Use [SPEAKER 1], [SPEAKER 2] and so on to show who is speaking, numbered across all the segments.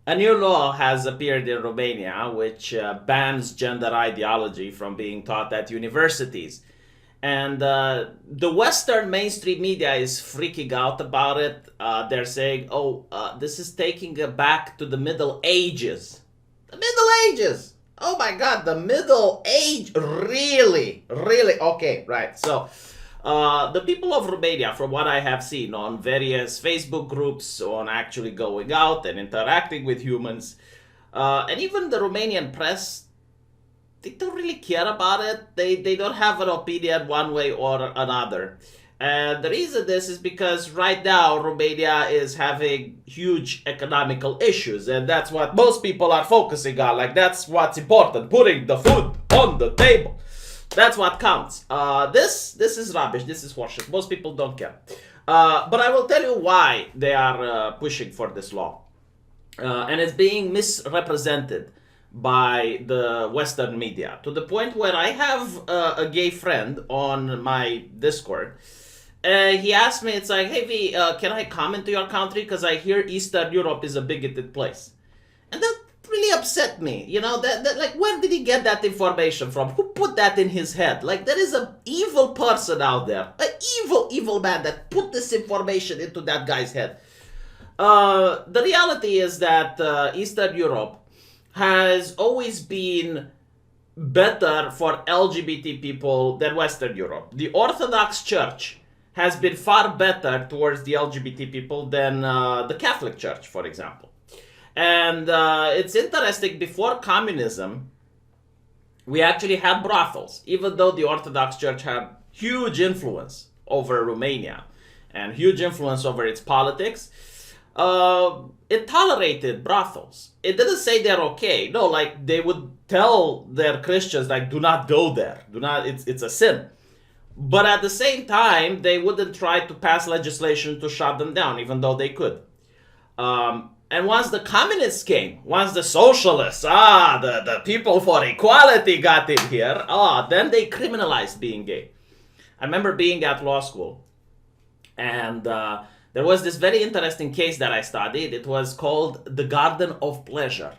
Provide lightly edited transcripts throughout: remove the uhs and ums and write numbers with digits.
[SPEAKER 1] A new law has appeared in Romania which bans gender ideology from being taught at universities. And the Western mainstream media is freaking out about it. They're saying, oh, this is taking it back to the Middle Ages. The Middle Ages! Oh my god, the Middle Age? Really? Really? Okay, right. So, the people of Romania, from what I have seen on various Facebook groups, on actually going out and interacting with humans, and even the Romanian press, they don't really care about it. They don't have an opinion one way or another. And the reason this is because right now Romania is having huge economical issues, and that's what most people are focusing on. Like, that's what's important, putting the food on the table. That's what counts. This is rubbish. This is horseshit. Most people don't care. But I will tell you why they are pushing for this law, and it's being misrepresented by the Western media to the point where I have a gay friend on my Discord. He asked me, it's like, hey V, can I come into your country? Because I hear Eastern Europe is a bigoted place. And that really upset me. You know, that like, where did he get that information from? Who put that in his head? Like, there is an evil person out there, an evil man that put this information into that guy's head. The reality is that Eastern Europe has always been better for LGBT people than Western Europe. The Orthodox Church has been far better towards the LGBT people than the Catholic Church, for example. And it's interesting, before communism, we actually had brothels, even though the Orthodox Church had huge influence over Romania and huge influence over its politics. It tolerated brothels. It didn't say they're okay. No, like, they would tell their Christians, like, do not go there. Do not, it's a sin. But at the same time, they wouldn't try to pass legislation to shut them down, even though they could. And once the communists came, once the socialists, the people for equality got in here, then they criminalized being gay. I remember being at law school, and there was this very interesting case that I studied. It was called the Garden of Pleasure.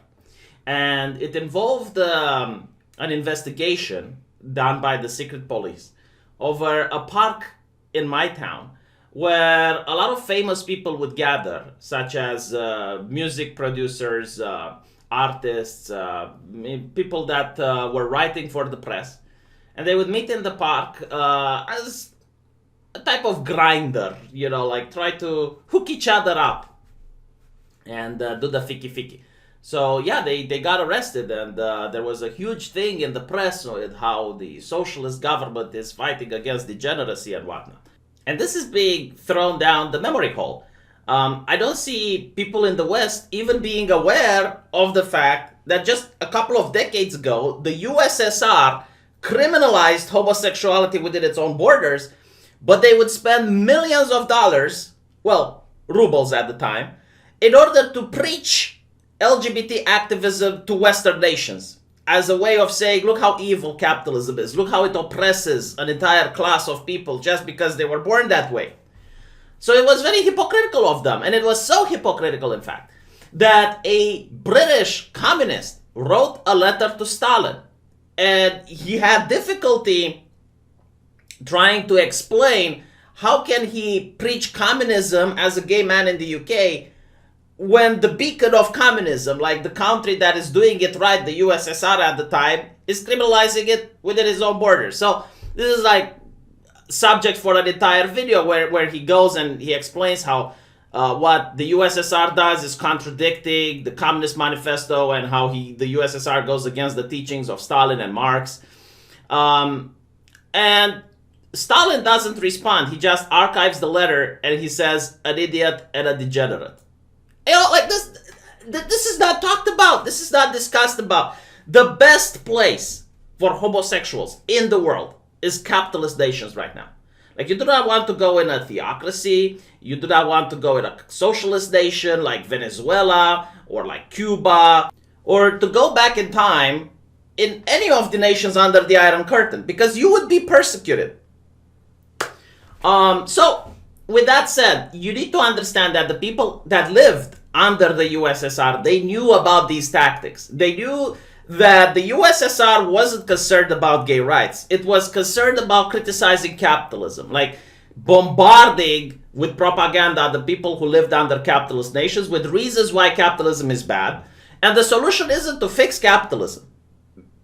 [SPEAKER 1] And it involved an investigation done by the secret police over a park in my town where a lot of famous people would gather, such as music producers, artists, people that were writing for the press. And they would meet in the park as a type of grinder, you know, like try to hook each other up and do the fiki. So yeah, they got arrested, and there was a huge thing in the press with how the socialist government is fighting against degeneracy and whatnot. And this is being thrown down the memory hole. I don't see people in the West even being aware of the fact that just a couple of decades ago, the USSR criminalized homosexuality within its own borders, but they would spend millions of dollars, well, rubles at the time, in order to preach LGBT activism to Western nations as a way of saying, look how evil capitalism is, look how it oppresses an entire class of people just because they were born that way. So it was very hypocritical of them, and it was so hypocritical, in fact, that a British communist wrote a letter to Stalin, and he had difficulty trying to explain how can he preach communism as a gay man in the UK when the beacon of communism, like the country that is doing it right, the USSR at the time, is criminalizing it within his own borders. So this is like subject for an entire video where he goes and he explains how what the USSR does is contradicting the Communist Manifesto, and how the USSR goes against the teachings of Stalin and Marx. And Stalin doesn't respond. He just archives the letter and he says, an idiot and a degenerate. You know, like this is not talked about. This is not discussed about. The best place for homosexuals in the world is capitalist nations right now. Like, you do not want to go in a theocracy. You do not want to go in a socialist nation like Venezuela or like Cuba, or to go back in time in any of the nations under the Iron Curtain, because you would be persecuted. So with that said, you need to understand that the people that lived under the USSR, they knew about these tactics. They knew that the USSR wasn't concerned about gay rights. It was concerned about criticizing capitalism, like bombarding with propaganda the people who lived under capitalist nations with reasons why capitalism is bad. And the solution isn't to fix capitalism.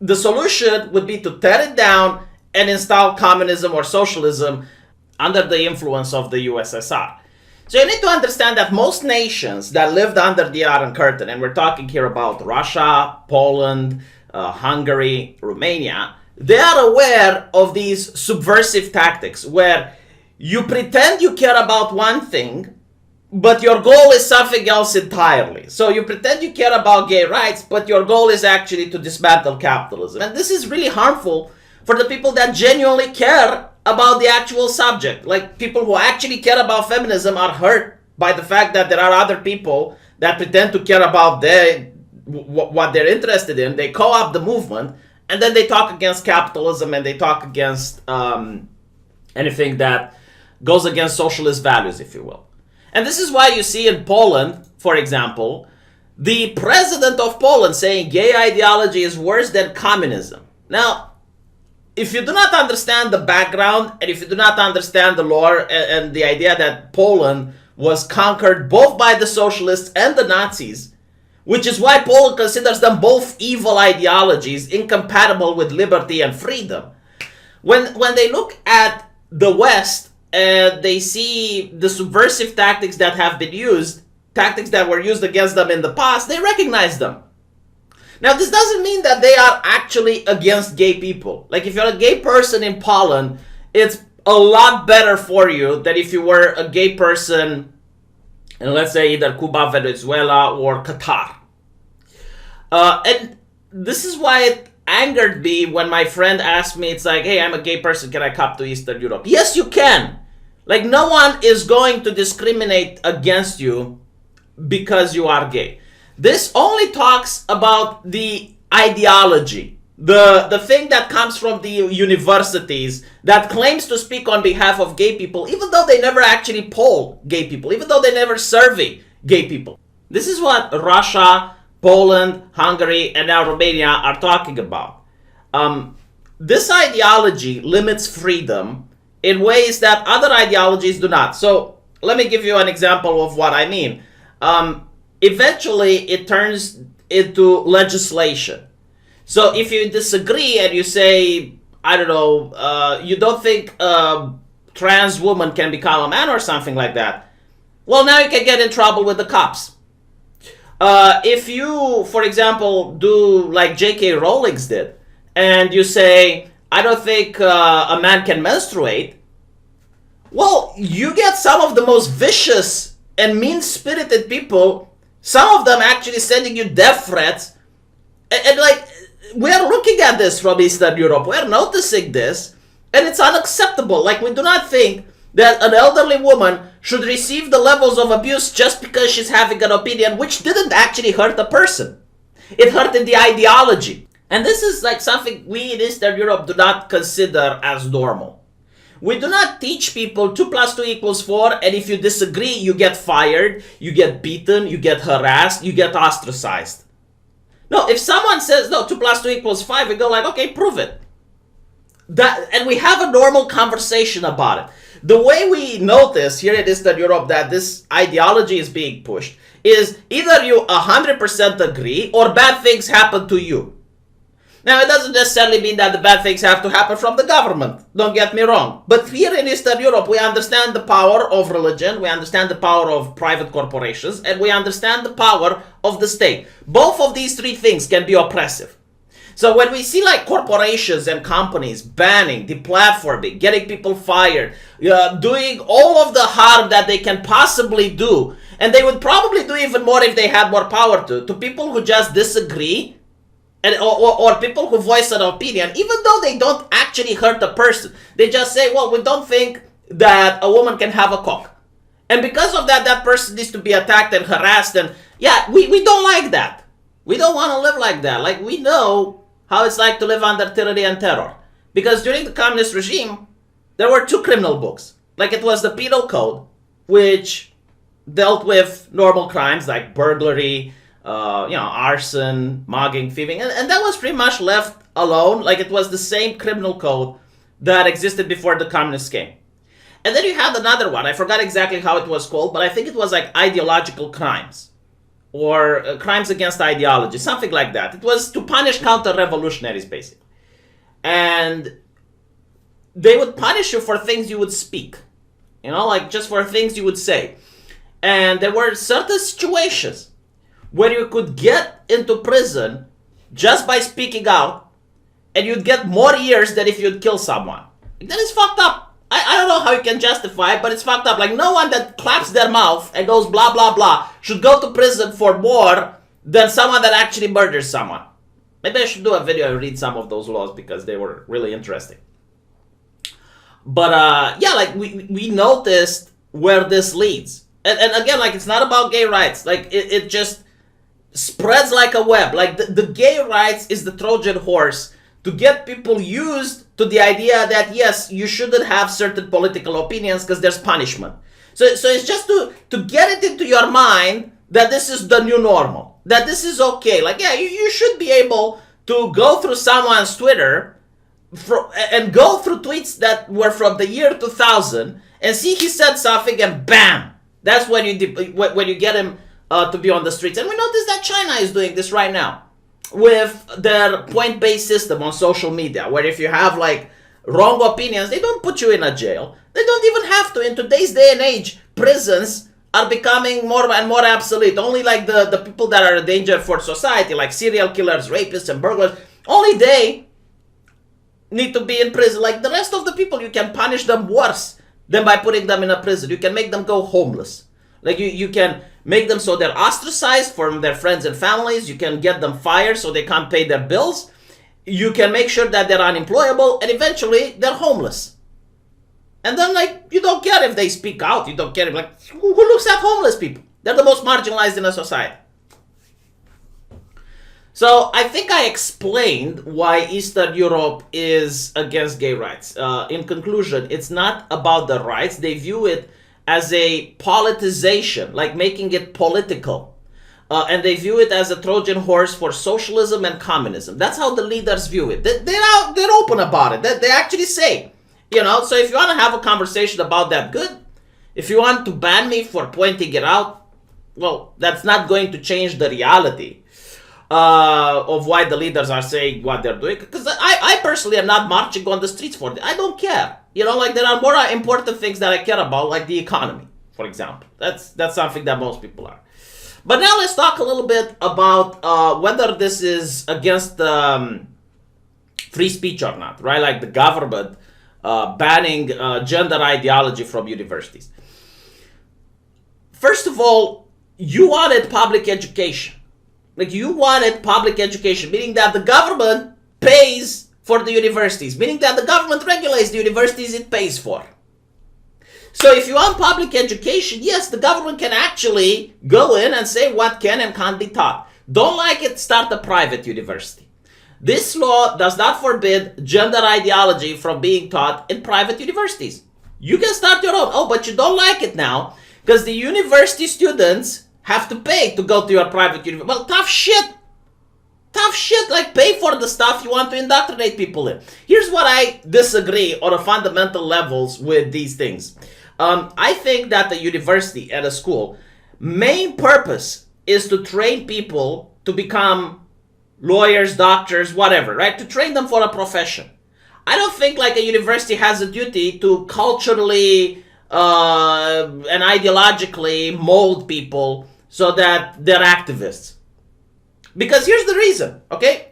[SPEAKER 1] The solution would be to tear it down and install communism or socialism under the influence of the USSR. So you need to understand that most nations that lived under the Iron Curtain, and we're talking here about Russia, Poland, Hungary, Romania, they are aware of these subversive tactics where you pretend you care about one thing, but your goal is something else entirely. So you pretend you care about gay rights, but your goal is actually to dismantle capitalism. And this is really harmful for the people that genuinely care about the actual subject. Like people who actually care about feminism are hurt by the fact that there are other people that pretend to care about what they're interested in. They co-opt the movement, and then they talk against capitalism, and they talk against anything that goes against socialist values, if you will. And this is why you see in Poland, for example, the president of Poland saying gay ideology is worse than communism. Now, if you do not understand the background, and if you do not understand the lore and the idea that Poland was conquered both by the socialists and the Nazis, which is why Poland considers them both evil ideologies incompatible with liberty and freedom, when they look at the West and they see the subversive tactics that have been used, tactics that were used against them in the past, they recognize them. Now, this doesn't mean that they are actually against gay people. Like, if you're a gay person in Poland, it's a lot better for you than if you were a gay person in, let's say, either Cuba, Venezuela, or Qatar. And this is why it angered me when my friend asked me, it's like, hey, I'm a gay person, can I come to Eastern Europe? Yes, you can. Like, no one is going to discriminate against you because you are gay. This only talks about the ideology, the thing that comes from the universities that claims to speak on behalf of gay people, even though they never actually poll gay people, even though they never survey gay people. This is what Russia, Poland, Hungary, and now Romania are talking about. This ideology limits freedom in ways that other ideologies do not. So let me give you an example of what I mean. Eventually, it turns into legislation. So if you disagree and you say, I don't know, you don't think a trans woman can become a man or something like that, well, now you can get in trouble with the cops. If you, for example, do like J.K. Rowling did, and you say, I don't think a man can menstruate, well, you get some of the most vicious and mean-spirited people, some of them actually sending you death threats. And like, we're looking at this from Eastern Europe. We're noticing this, and it's unacceptable. Like, we do not think that an elderly woman should receive the levels of abuse just because she's having an opinion which didn't actually hurt the person. It hurted the ideology. And this is like something we in Eastern Europe do not consider as normal. We do not teach people 2 + 2 = 4, and if you disagree, you get fired, you get beaten, you get harassed, you get ostracized. No, if someone says, no, 2 + 2 = 5, we go like, okay, prove it. And we have a normal conversation about it. The way we notice here in Eastern Europe that this ideology is being pushed is either you 100% agree or bad things happen to you. Now, it doesn't necessarily mean that the bad things have to happen from the government. Don't get me wrong. But here in Eastern Europe, we understand the power of religion, we understand the power of private corporations, and we understand the power of the state. Both of these three things can be oppressive. So when we see like corporations and companies banning, deplatforming, getting people fired, doing all of the harm that they can possibly do, and they would probably do even more if they had more power to people who just disagree, and or people who voice an opinion, even though they don't actually hurt the person. They just say, well, we don't think that a woman can have a cock. And because of that, that person needs to be attacked and harassed. And yeah, we don't like that. We don't want to live like that. Like, we know how it's like to live under tyranny and terror. Because during the communist regime, there were 2 criminal books. Like, it was the penal code, which dealt with normal crimes like burglary, arson, mugging, thieving, and that was pretty much left alone. Like, it was the same criminal code that existed before the communists came. And then you had another one. I forgot exactly how it was called, but I think it was like ideological crimes or crimes against ideology, something like that. It was to punish counter-revolutionaries, basically. And they would punish you for things you would speak, like just for things you would say. And there were certain situations where you could get into prison just by speaking out, and you'd get more years than if you'd kill someone. That is fucked up. I don't know how you can justify it, but it's fucked up. Like, no one that claps their mouth and goes blah, blah, blah should go to prison for more than someone that actually murders someone. Maybe I should do a video and read some of those laws because they were really interesting. But we noticed where this leads. And again, like, it's not about gay rights. Like, it just spreads like a web. Like, the gay rights is the Trojan horse to get people used to the idea that, yes, you shouldn't have certain political opinions because there's punishment. So it's just to get it into your mind that this is the new normal, that this is okay. Like, yeah, you should be able to go through someone's Twitter and go through tweets that were from the year 2000 and see he said something and bam, that's when you get him to be on the streets. And we notice that China is doing this right now with their point-based system on social media, where if you have like wrong opinions, they don't put you in a jail. They don't even have to. In today's day and age, prisons are becoming more and more obsolete. Only like the people that are a danger for society, like serial killers, rapists, and burglars, only they need to be in prison. Like, the rest of the people, you can punish them worse than by putting them in a prison. You can make them go homeless. Like, you can make them so they're ostracized from their friends and families. You can get them fired so they can't pay their bills. You can make sure that they're unemployable, and eventually they're homeless. And then, like, you don't care if they speak out. You don't care if, like, who looks at homeless people? They're the most marginalized in a society. So I think I explained why Eastern Europe is against gay rights. In conclusion, it's not about the rights. They view it as a politicization, like making it political. And they view it as a Trojan horse for socialism and communism. That's how the leaders view it. They're open about it. They actually say, so if you want to have a conversation about that, good. If you want to ban me for pointing it out, well, that's not going to change the reality of why the leaders are saying what they're doing. Because I personally am not marching on the streets for it. I don't care. Like, there are more important things that I care about, like the economy, for example. That's something that most people are. But now let's talk a little bit about whether this is against free speech or not, right? Like the government banning gender ideology from universities. First of all, you wanted public education. Like, you wanted public education, meaning that the government pays for the universities, meaning that the government regulates the universities it pays for. So if you want public education, yes, the government can actually go in and say what can and can't be taught. Don't like it, start a private university. This law does not forbid gender ideology from being taught in private universities. You can start your own. Oh, but you don't like it now because the university students have to pay to go to your private university. Well, tough shit. Tough shit, like, pay for the stuff you want to indoctrinate people in. Here's what I disagree on a fundamental levels with these things. I think that the university at a school, main purpose is to train people to become lawyers, doctors, whatever, right? To train them for a profession. I don't think like a university has a duty to culturally and ideologically mold people so that they're activists. Because here's the reason, okay?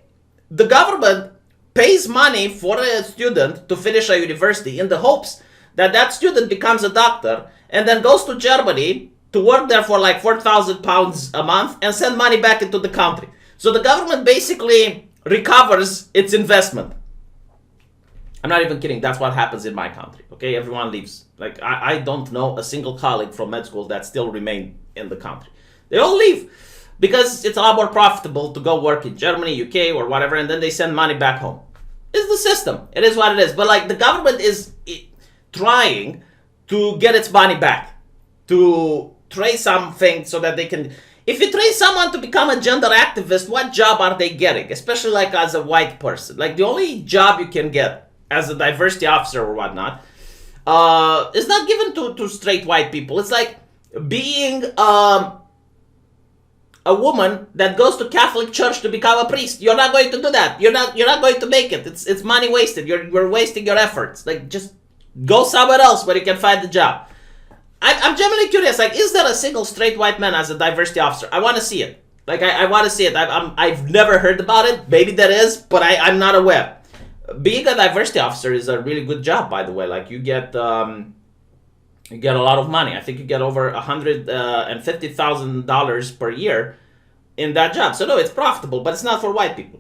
[SPEAKER 1] The government pays money for a student to finish a university in the hopes that that student becomes a doctor and then goes to Germany to work there for like 4,000 pounds a month and send money back into the country. So the government basically recovers its investment. I'm not even kidding. That's what happens in my country, okay? Everyone leaves. Like, I don't know a single colleague from med school that still remain in the country. They all leave. Because it's a lot more profitable to go work in Germany, UK, or whatever, and then they send money back home. It's the system. It is what it is. But like the government is trying to get its money back, to train something so that they can. If you train someone to become a gender activist, what job are they getting? Especially like as a white person. Like the only job you can get as a diversity officer or whatnot is not given to straight white people. It's like being a woman that goes to Catholic church to become a priest. You're not going to do that. You're not going to make it. It's money wasted. You're wasting your efforts. Like just go somewhere else where you can find the job. I'm genuinely curious. Like, is there a single straight white man as a diversity officer? I want to see it. Like, I want to see it. I've never heard about it. Maybe there is, but I'm not aware. Being a diversity officer is a really good job, by the way. Like, you get a lot of money. I think you get over $150,000 per year in that job. So no, it's profitable, but it's not for white people.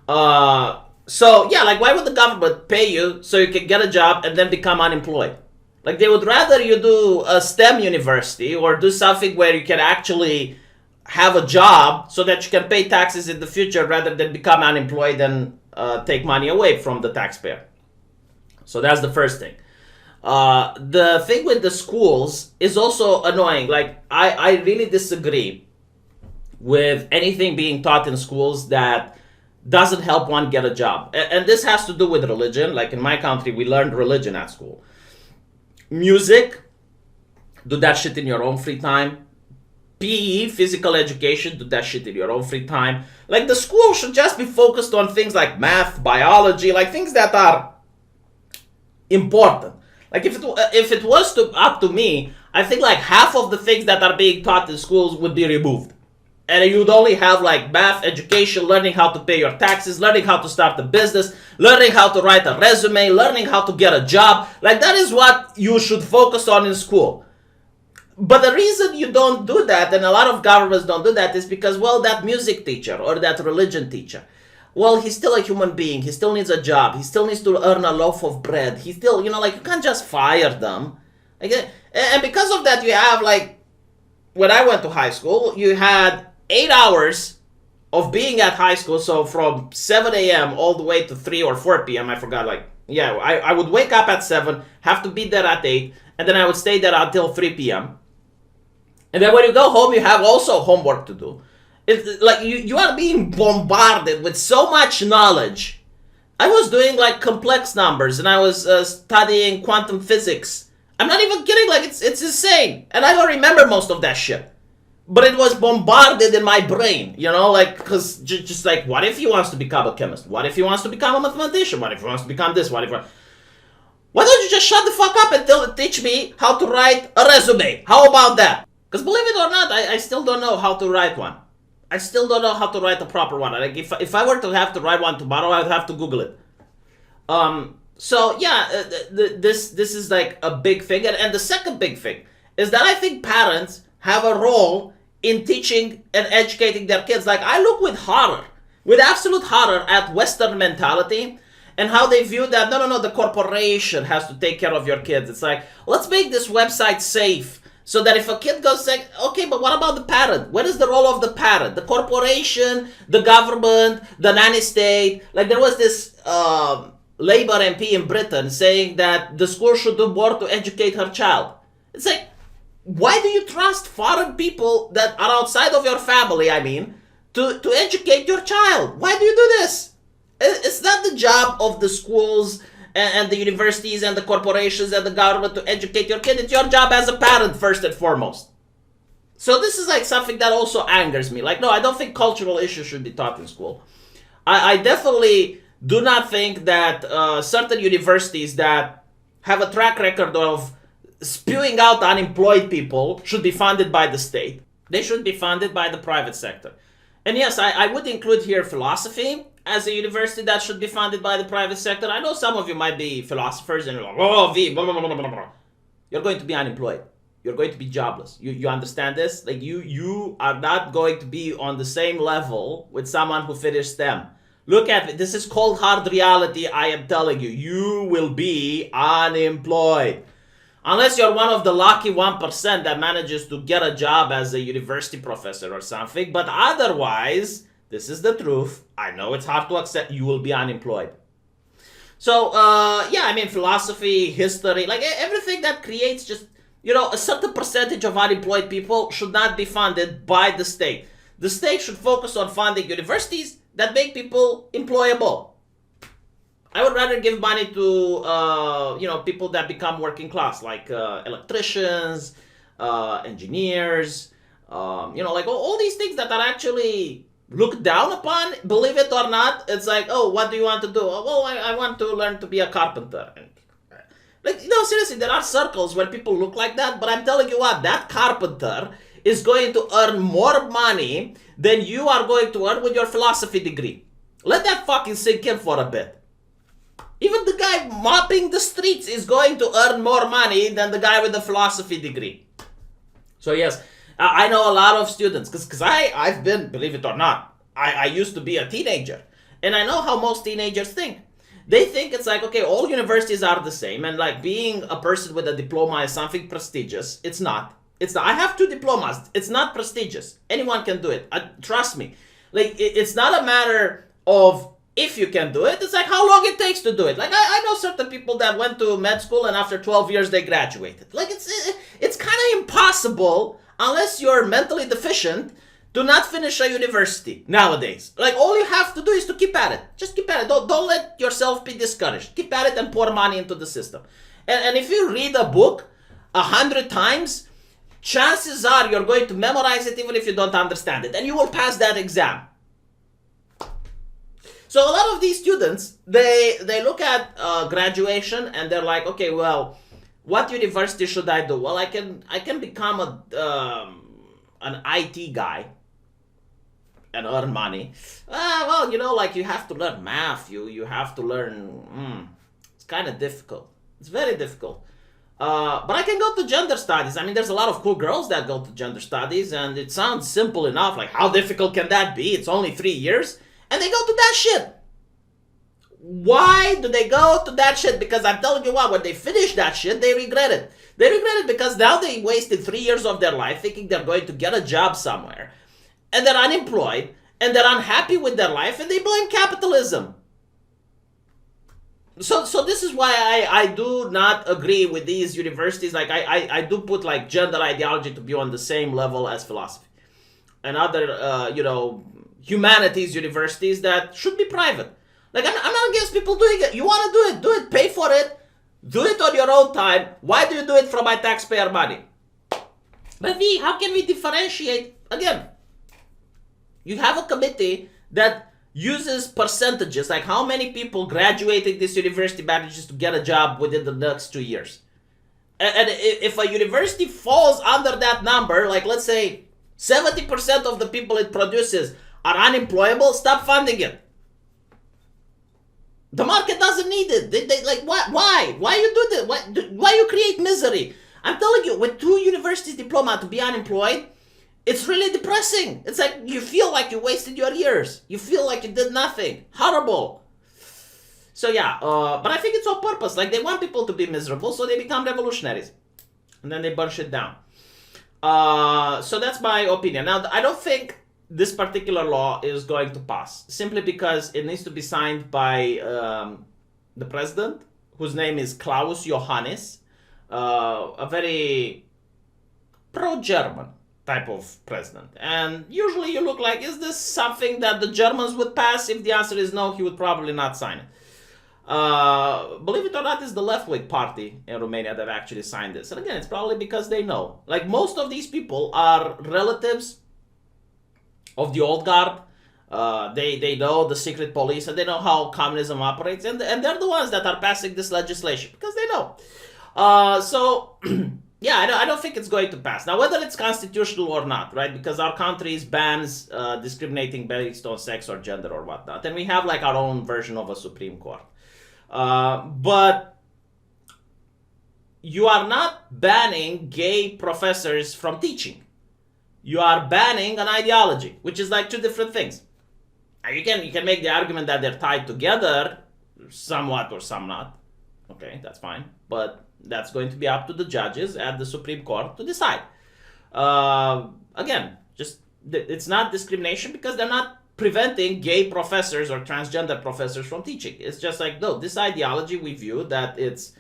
[SPEAKER 1] So yeah, like, why would the government pay you so you can get a job and then become unemployed? Like, they would rather you do a STEM university or do something where you can actually have a job so that you can pay taxes in the future rather than become unemployed and take money away from the taxpayer. So that's the first thing. The thing with the schools is also annoying. Like, I really disagree with anything being taught in schools that doesn't help one get a job. And this has to do with religion. Like, in my country, we learned religion at school. Music, do that shit in your own free time. PE, physical education, do that shit in your own free time. Like, the school should just be focused on things like math, biology, like things that are important. Like, if it was up to me, I think like half of the things that are being taught in schools would be removed. And you'd only have like math education, learning how to pay your taxes, learning how to start a business, learning how to write a resume, learning how to get a job. Like, that is what you should focus on in school. But the reason you don't do that, and a lot of governments don't do that, is because, well, that music teacher or that religion teacher, well, he's still a human being. He still needs a job. He still needs to earn a loaf of bread. He still, like, you can't just fire them. And because of that, you have, like, when I went to high school, you had 8 hours of being at high school. So from 7 a.m. all the way to 3 or 4 p.m., I forgot, like, yeah, I would wake up at 7, have to be there at 8, and then I would stay there until 3 p.m. And then when you go home, you have also homework to do. It's like you are being bombarded with so much knowledge. I was doing like complex numbers and I was studying quantum physics. I'm not even kidding, like it's insane. And I don't remember most of that shit. But it was bombarded in my brain, like, because just like, what if he wants to become a chemist? What if he wants to become a mathematician? What if he wants to become this? Why don't you just shut the fuck up and teach me how to write a resume? How about that? Because believe it or not, I still don't know how to write one. I still don't know how to write a proper one. Like, if I were to have to write one tomorrow, I would have to Google it. So yeah, this is like a big thing. And the second big thing is that I think parents have a role in teaching and educating their kids. Like, I look with horror, with absolute horror, at Western mentality and how they view that, no, the corporation has to take care of your kids. It's like, let's make this website safe so that if a kid goes saying, okay, but what about the parent? What is the role of the parent? The corporation, the government, the nanny state. Like, there was this Labour MP in Britain saying that the school should do more to educate her child. It's like, why do you trust foreign people that are outside of your family, to educate your child? Why do you do this? It's not the job of the schools and the universities and the corporations and the government to educate your kid. It's your job as a parent, first and foremost. So this is like something that also angers me. Like, no, I don't think cultural issues should be taught in school. I definitely do not think that certain universities that have a track record of spewing out unemployed people should be funded by the state. They should be funded by the private sector. And yes, I would include here philosophy as a university that should be funded by the private sector. I know some of you might be philosophers and you're like, blah, blah, blah, blah, blah. You're going to be unemployed. You're going to be jobless. You understand this? Like, you are not going to be on the same level with someone who finished STEM. Look at it. This is cold, hard reality. I am telling you, you will be unemployed. Unless you're one of the lucky 1% that manages to get a job as a university professor or something. But otherwise, this is the truth. I know it's hard to accept. You will be unemployed. So, philosophy, history, like everything that creates just A certain percentage of unemployed people should not be funded by the state. The state should focus on funding universities that make people employable. I would rather give money to people that become working class, like electricians, engineers, like all these things that are actually looked down upon. Believe it or not, it's like, oh, what do you want to do? Oh, well, I want to learn to be a carpenter. Seriously, there are circles where people look like that, but I'm telling you what, that carpenter is going to earn more money than you are going to earn with your philosophy degree. Let that fucking sink in for a bit. Even the guy mopping the streets is going to earn more money than the guy with the philosophy degree. So yes, I know a lot of students, because I've been, believe it or not, I used to be a teenager. And I know how most teenagers think. They think it's like, okay, all universities are the same, and like being a person with a diploma is something prestigious. It's not. I have 2 diplomas. It's not prestigious. Anyone can do it. Trust me. Like, it's not a matter of if you can do it. It's like how long it takes to do it. Like, I know certain people that went to med school and after 12 years they graduated. Like, it's kind of impossible, unless you're mentally deficient, to not finish a university nowadays. Like, all you have to do is to keep at it. Just keep at it. Don't let yourself be discouraged. Keep at it and pour money into the system. And if you read a book 100 times, chances are you're going to memorize it even if you don't understand it. And you will pass that exam. So a lot of these students, they look at graduation and they're like, okay, well, what university should I do? Well, I can become an IT guy and earn money. Like you have to learn math. You have to learn. It's kind of difficult. It's very difficult. But I can go to gender studies. I mean, there's a lot of cool girls that go to gender studies, and it sounds simple enough. Like, how difficult can that be? It's only 3 years. And they go to that shit. Why do they go to that shit? Because I'm telling you what, when they finish that shit, they regret it. They regret it because now they wasted 3 years of their life thinking they're going to get a job somewhere. And they're unemployed, and they're unhappy with their life, and they blame capitalism. So this is why I do not agree with these universities. Like, I do put, like, gender ideology to be on the same level as philosophy. And other, humanities universities that should be private. Like, I'm not against people doing it. You want to do it, pay for it, do it on your own time. Why do you do it from my taxpayer money? But how can we differentiate? Again, you have a committee that uses percentages, like how many people graduating this university manages to get a job within the next 2 years. And if a university falls under that number, like let's say 70% of the people it produces are unemployable, stop funding it. The market doesn't need it. They like, why? Why you do that? Why you create misery? I'm telling you, with 2 universities diploma to be unemployed, it's really depressing. It's like you feel like you wasted your years. You feel like you did nothing. Horrible. So yeah, but I think it's on purpose. Like, they want people to be miserable, so they become revolutionaries. And then they burn shit down. So that's my opinion. Now, I don't think this particular law is going to pass, simply because it needs to be signed by the president, whose name is Klaus Johannes, a very pro-German type of president. And usually you look like, is this something that the Germans would pass? If the answer is no, he would probably not sign it. Believe it or not, it's the left-wing party in Romania that actually signed this. And again, it's probably because they know. Like, most of these people are relatives of the old guard. They know the secret police, and they know how communism operates, and they're the ones that are passing this legislation because they know. Yeah, I don't think it's going to pass. Now, whether it's constitutional or not, right? Because our country bans discriminating based on sex or gender or whatnot, and we have like our own version of a Supreme Court. But you are not banning gay professors from teaching. You are banning an ideology, which is like 2 different things. And you can make the argument that they're tied together, somewhat or some not. Okay, that's fine. But that's going to be up to the judges at the Supreme Court to decide. Again, it's not discrimination because they're not preventing gay professors or transgender professors from teaching. It's just like, no, this ideology we view that it's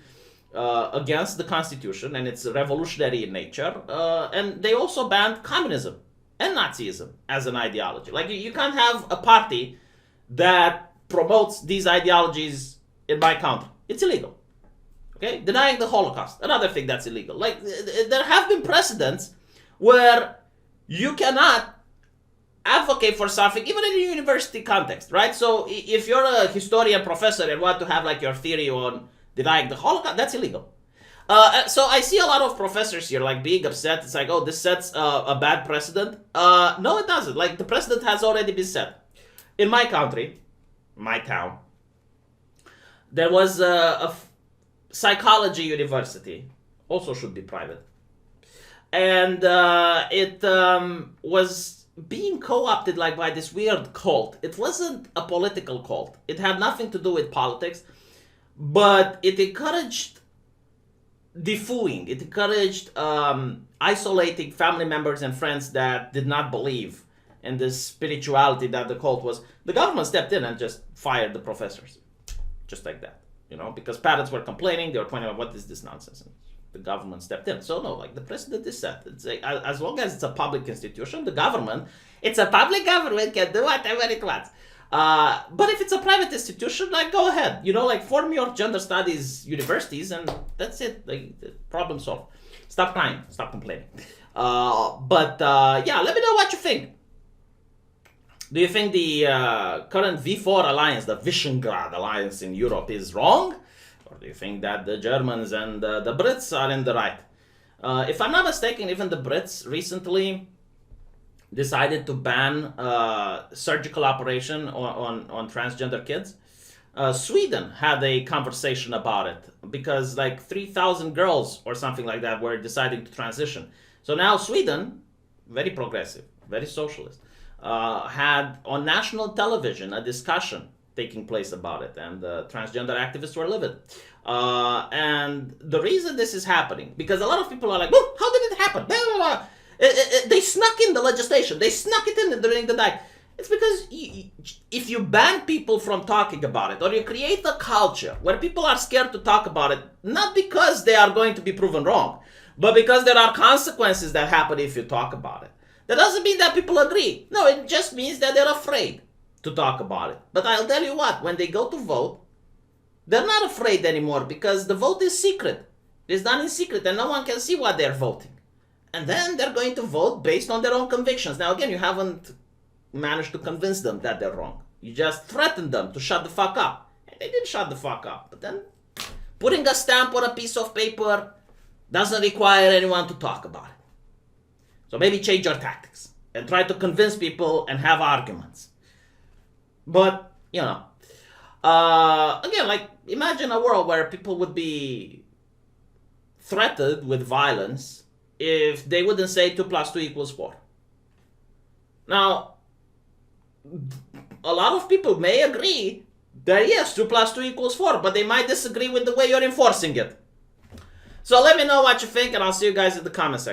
[SPEAKER 1] against the Constitution, and it's revolutionary in nature. And they also banned communism and Nazism as an ideology. Like, you can't have a party that promotes these ideologies in my country. It's illegal. Okay? Denying the Holocaust, another thing that's illegal. Like, there have been precedents where you cannot advocate for something, even in a university context, right? So if you're a historian professor and want to have like your theory on denying the Holocaust, that's illegal. So I see a lot of professors here like being upset. It's like, oh, this sets a bad precedent. No, it doesn't. Like, the precedent has already been set. In my country, my town, there was a psychology university, also should be private, and it was being co-opted like by this weird cult. It wasn't a political cult. It had nothing to do with politics, but it encouraged defooing. It encouraged isolating family members and friends that did not believe in this spirituality that the cult was. The government stepped in and just fired the professors, just like that, you know, because parents were complaining. They were pointing out, what is this nonsense? And the government stepped in. So no, like, the precedent is set. It's like, as long as it's a public institution, the government, it's a public government, can do whatever it wants. But if it's a private institution, like, go ahead, you know, like, form your gender studies universities, and that's it. Like, problem solved. Stop crying, stop complaining. Yeah, let me know what you think. Do you think the current V4 alliance, the Visegrad alliance in Europe, is wrong? Or do you think that the Germans and the Brits are in the right? If I'm not mistaken, even the Brits recently decided to ban surgical operation on transgender kids. Sweden had a conversation about it because like 3,000 girls or something like that were deciding to transition. So now Sweden, very progressive, very socialist, had on national television a discussion taking place about it, and transgender activists were livid. And the reason this is happening, because a lot of people are like, well, how did it happen? Blah, blah, blah. They snuck in the legislation. They snuck it in during the night. It's because if you ban people from talking about it, or you create a culture where people are scared to talk about it, not because they are going to be proven wrong, but because there are consequences that happen if you talk about it. That doesn't mean that people agree. No, it just means that they're afraid to talk about it. But I'll tell you what, when they go to vote, they're not afraid anymore because the vote is secret. It's done in secret and no one can see what they're voting. And then they're going to vote based on their own convictions. Now, again, you haven't managed to convince them that they're wrong. You just threatened them to shut the fuck up. And they did shut the fuck up. But then putting a stamp on a piece of paper doesn't require anyone to talk about it. So maybe change your tactics and try to convince people and have arguments. But, you know, again, like, imagine a world where people would be threatened with violence if they wouldn't say 2 + 2 = 4. Now, a lot of people may agree that yes, 2 + 2 = 4, but they might disagree with the way you're enforcing it. So let me know what you think, and I'll see you guys in the comment section.